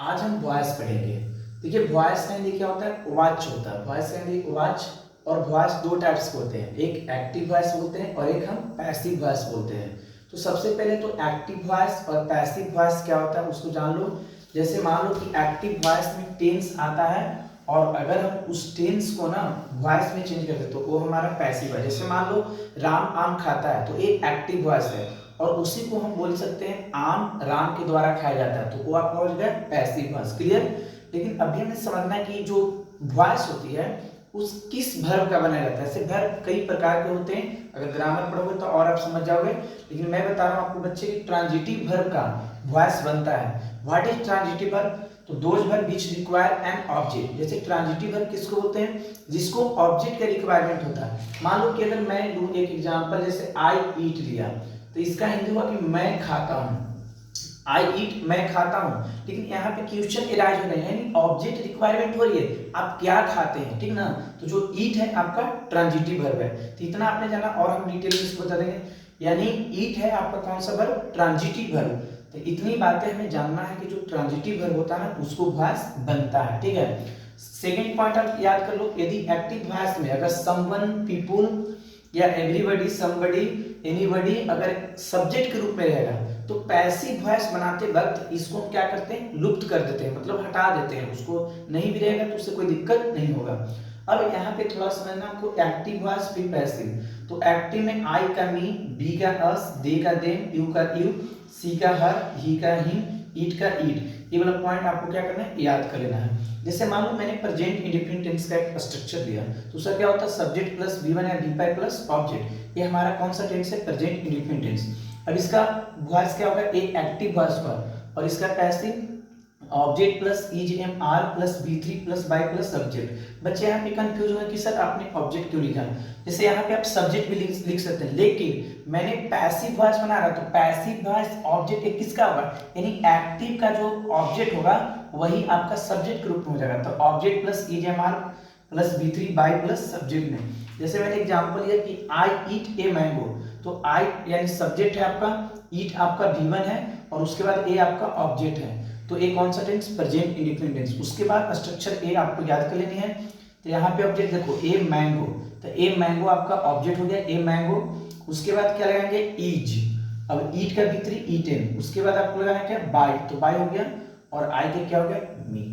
आज हम वॉइस पढ़ेंगे। देखिए वॉइस का हिंदी क्या होता है, वाच होता है। वॉइस का हिंदी वाच। और वॉइस दो टाइप्स के होते हैं, एक एक्टिव वॉइस बोलते हैं और एक हम पैसिव वॉइस बोलते हैं। तो सबसे पहले तो एक्टिव वॉइस और पैसिव वॉइस क्या होता है उसको जान लो। जैसे मान लो कि एक्टिव वॉइस में टेंस आता है और अगर हम उस टेंस को ना वॉइस में चेंज कर दे तो वो हमारा पैसिव है। जैसे मान लो राम आम खाता है तो एक एक्टिव वॉइस है और उसी को हम बोल सकते हैं आम राम के द्वारा खाया जाता है, तो वो आपका हो जाएगा पैसिव वॉइस। क्लियर। लेकिन अभी हमें समझना है कि जो वॉइस होती है उस किस वर्ब का बनाया जाता है। ऐसे वर्ब कई प्रकार के होते हैं, अगर ग्रामर पढ़ोगे तो और आप समझ जाओगे, लेकिन मैं बता रहा हूँ आपको बच्चे की ट्रांजिटिव वर्ब का वॉइस बनता है। What is transitive verb? तो those verb which require an object. जैसे ट्रांजिटिव वर्ब किसको बोलते हैं? जिसको ऑब्जेक्ट का रिक्वायरमेंट होता है। मान लो कि अगर मैं लूं एक एग्जांपल, जैसे आई ईट लिया तो इसका हिंदी हुआ कि मैं खाता हूं। आई ईट मैं खाता हूं, लेकिन यहाँ पे क्वेश्चन एराइज हो रहा है, यानी ऑब्जेक्ट रिक्वायरमेंट हो रही है, आप क्या खाते हैं, ठीक ना। तो जो ईट है आपका ट्रांजिटिव वर्ब है। तो इतना आपने जाना और हम डिटेल में इसको बता देंगे। यानी ईट है आपका कौन सा वर्ब? Transitive verb. तो इतनी बातें हमें जानना है कि जो ट्रांजिटिव वर्ब होता है ना उसको वॉइस बनता है, ठीक है। सेकेंड पॉइंट आप याद कर लो, यदि एक्टिव वॉइस में अगर समवन, पीपुल या एवरीबॉडी, समबडी, एनीबॉडी अगर सब्जेक्ट के रूप में रहेगा तो पैसिव वॉइस बनाते वक्त इसको हम क्या करते हैं, लुप्त कर देते हैं, मतलब हटा देते हैं। उसको नहीं भी रहेगा तो उससे कोई दिक्कत नहीं होगा। अब यहाँ पे थोड़ा समझना आपको, एक्टिव वॉइस फिर पैसिव। तो एक्टिव में आई का मी, बी का अस, दे का देम, यू का यू, सी का हर, ही का हिम, ईट का ईट। ये वाला पॉइंट आपको क्या करना है, याद कर लेना है। जैसे मान लो मैंने प्रेजेंट इंडेफिनिट टेंस का एक स्ट्रक्चर दिया, तो उसका क्या होता है, सब्जेक्ट प्लस V1 या V5 प्लस ऑब्जेक्ट। ये हमारा कौन सा टेंस है, प्रेजेंट इंडेफिनिट टेंस। अब इसका वॉइस क्या होगा, एक एक्टिव वॉइस होगा और इसका passive object plus EGMR plus V3 plus by plus subject. बच्चे यहाँ पे कंफ्यूज हुए कि सर आपने ऑब्जेक्ट क्यों लिखा। जैसे यहाँ पे आप सब्जेक्ट भी लिख सकते हैं, लेकिन मैंने पैसिव वॉइस बना रहा तो पैसिव वॉइस ऑब्जेक्ट एक किसका होगा, यानी एक्टिव का जो ऑब्जेक्ट होगा वही आपका सब्जेक्ट के रूप में हो जाएगा। तो object plus EGMR plus V3 by plus subject में। जैसे मैंने एग्जांपल लिया कि आई ईट ए मैंगो, तो आई यानी सब्जेक्ट है आपका, ईट आपका V1 है और उसके बाद ए आपका ऑब्जेक्ट है। तो ए कौन सा टेंस, प्रेजेंट इंडेफिनिट टेंस। उसके बाद स्ट्रक्चर ए आपको याद कर लेनी है। तो यहाँ पे ऑब्जेक्ट देखो ए मैंगो, तो ए मैंगो आपका ऑब्जेक्ट हो गया, ए मैंगो। उसके बाद क्या लगाएंगे, ईज। अब ईट का V3 ईटन, उसके बाद आपको लगाना क्या, बाय, तो बाय हो गया और आई के क्या हो गया, मी।